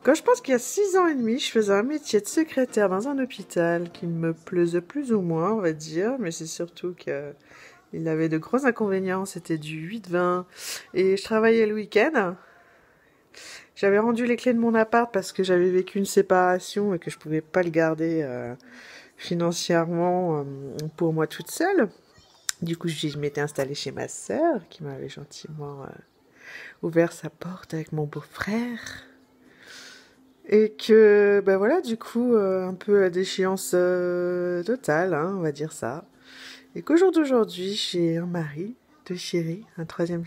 Quand je pense qu'il y a 6 ans et demi, je faisais un métier de secrétaire dans un hôpital qui me plaisait plus ou moins, on va dire, mais c'est surtout qu'il avait de gros inconvénients, c'était du 8-20, et je travaillais le week-end. J'avais rendu les clés de mon appart parce que j'avais vécu une séparation et que je pouvais pas le garder financièrement pour moi toute seule. Du coup, je m'étais installée chez ma sœur qui m'avait gentiment ouvert sa porte avec mon beau-frère. Et que, ben voilà, du coup, un peu à déchéance totale, hein, on va dire ça. Et qu'au jour d'aujourd'hui, j'ai un mari, deux chéris, un troisième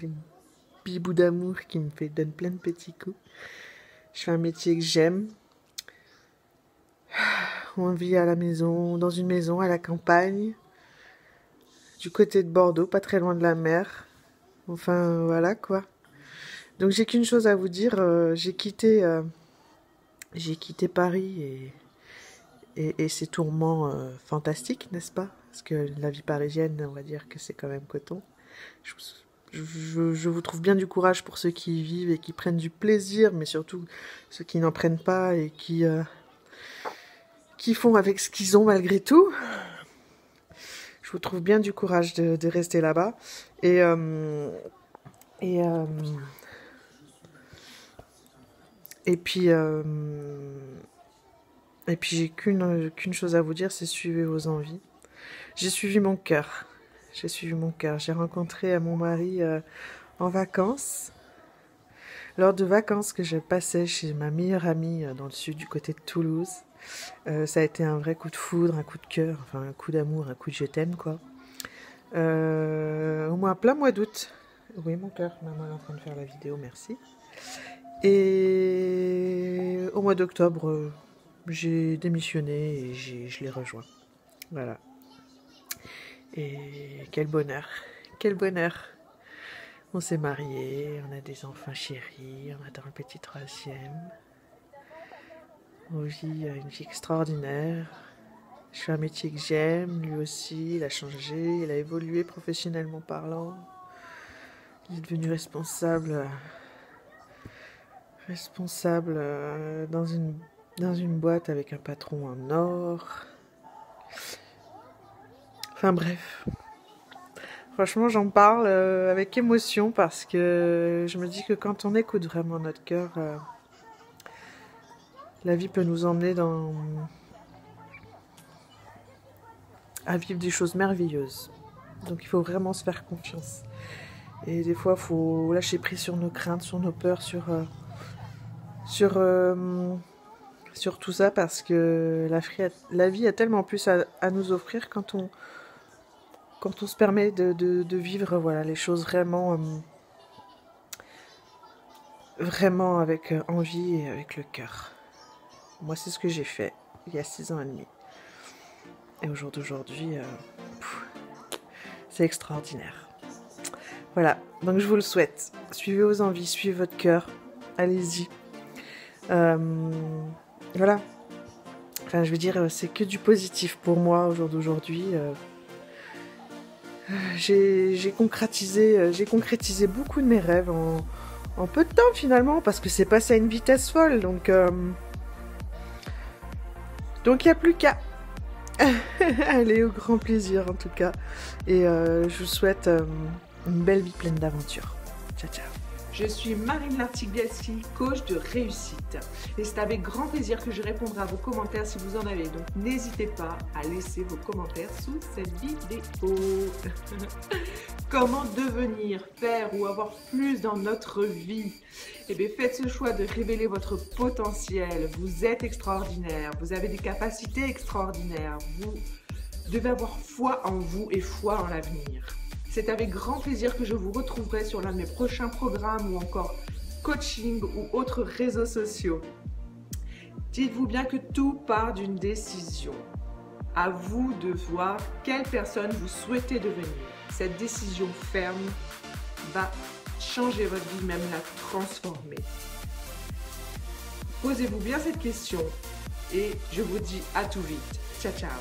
bibou d'amour qui donne plein de petits coups. Je fais un métier que j'aime. On vit à la maison, dans une maison à la campagne, du côté de Bordeaux, pas très loin de la mer. Enfin, voilà quoi. Donc j'ai qu'une chose à vous dire, j'ai quitté Paris et ses tourments fantastiques, n'est-ce pas? Parce que la vie parisienne, on va dire que c'est quand même coton. Je vous trouve bien du courage pour ceux qui y vivent et qui prennent du plaisir, mais surtout ceux qui n'en prennent pas et qui font avec ce qu'ils ont malgré tout. Je vous trouve bien du courage de rester là-bas. Et puis j'ai qu'une chose à vous dire, c'est suivez vos envies. J'ai suivi mon cœur. J'ai suivi mon cœur. J'ai rencontré mon mari en vacances. Lors de vacances que je passais chez ma meilleure amie dans le sud, du côté de Toulouse. Ça a été un vrai coup de foudre, un coup de cœur, enfin un coup d'amour, un coup de je t'aime, quoi. Plein mois d'août. Oui, mon cœur, maman est en train de faire la vidéo, merci. Et au mois d'octobre, j'ai démissionné et je l'ai rejoint. Voilà. Et quel bonheur, quel bonheur. On s'est mariés, on a des enfants chéris, on attend le petit troisième. On vit une vie extraordinaire. Je fais un métier que j'aime, lui aussi, il a changé, il a évolué professionnellement parlant. Il est devenu responsable dans une boîte avec un patron en or. Enfin bref. Franchement, j'en parle avec émotion parce que je me dis que quand on écoute vraiment notre cœur, la vie peut nous emmener à vivre des choses merveilleuses. Donc il faut vraiment se faire confiance. Et des fois, il faut lâcher prise sur nos craintes, sur nos peurs, sur tout ça parce que la vie a tellement plus à nous offrir quand on se permet de vivre voilà, les choses vraiment avec envie et avec le cœur. Moi, c'est ce que j'ai fait il y a 6 ans et demi. Et au jour d'aujourd'hui, c'est extraordinaire. Voilà, donc je vous le souhaite. Suivez vos envies, suivez votre cœur. Allez-y. Voilà. Enfin, je veux dire, c'est que du positif pour moi au jour d'aujourd'hui. J'ai concrétisé beaucoup de mes rêves en peu de temps finalement, parce que c'est passé à une vitesse folle. Donc il n'y a plus qu'à. Allez, au grand plaisir en tout cas. Et je vous souhaite une belle vie pleine d'aventures. Ciao, ciao. Je suis Marine Lartigue-Bielski, coach de réussite. Et c'est avec grand plaisir que je répondrai à vos commentaires si vous en avez. Donc n'hésitez pas à laisser vos commentaires sous cette vidéo. Comment devenir, faire ou avoir plus dans notre vie? Eh bien, faites ce choix de révéler votre potentiel. Vous êtes extraordinaire. Vous avez des capacités extraordinaires. Vous devez avoir foi en vous et foi en l'avenir. C'est avec grand plaisir que je vous retrouverai sur l'un de mes prochains programmes ou encore coaching ou autres réseaux sociaux. Dites-vous bien que tout part d'une décision. À vous de voir quelle personne vous souhaitez devenir. Cette décision ferme va changer votre vie, même la transformer. Posez-vous bien cette question et je vous dis à tout vite. Ciao, ciao.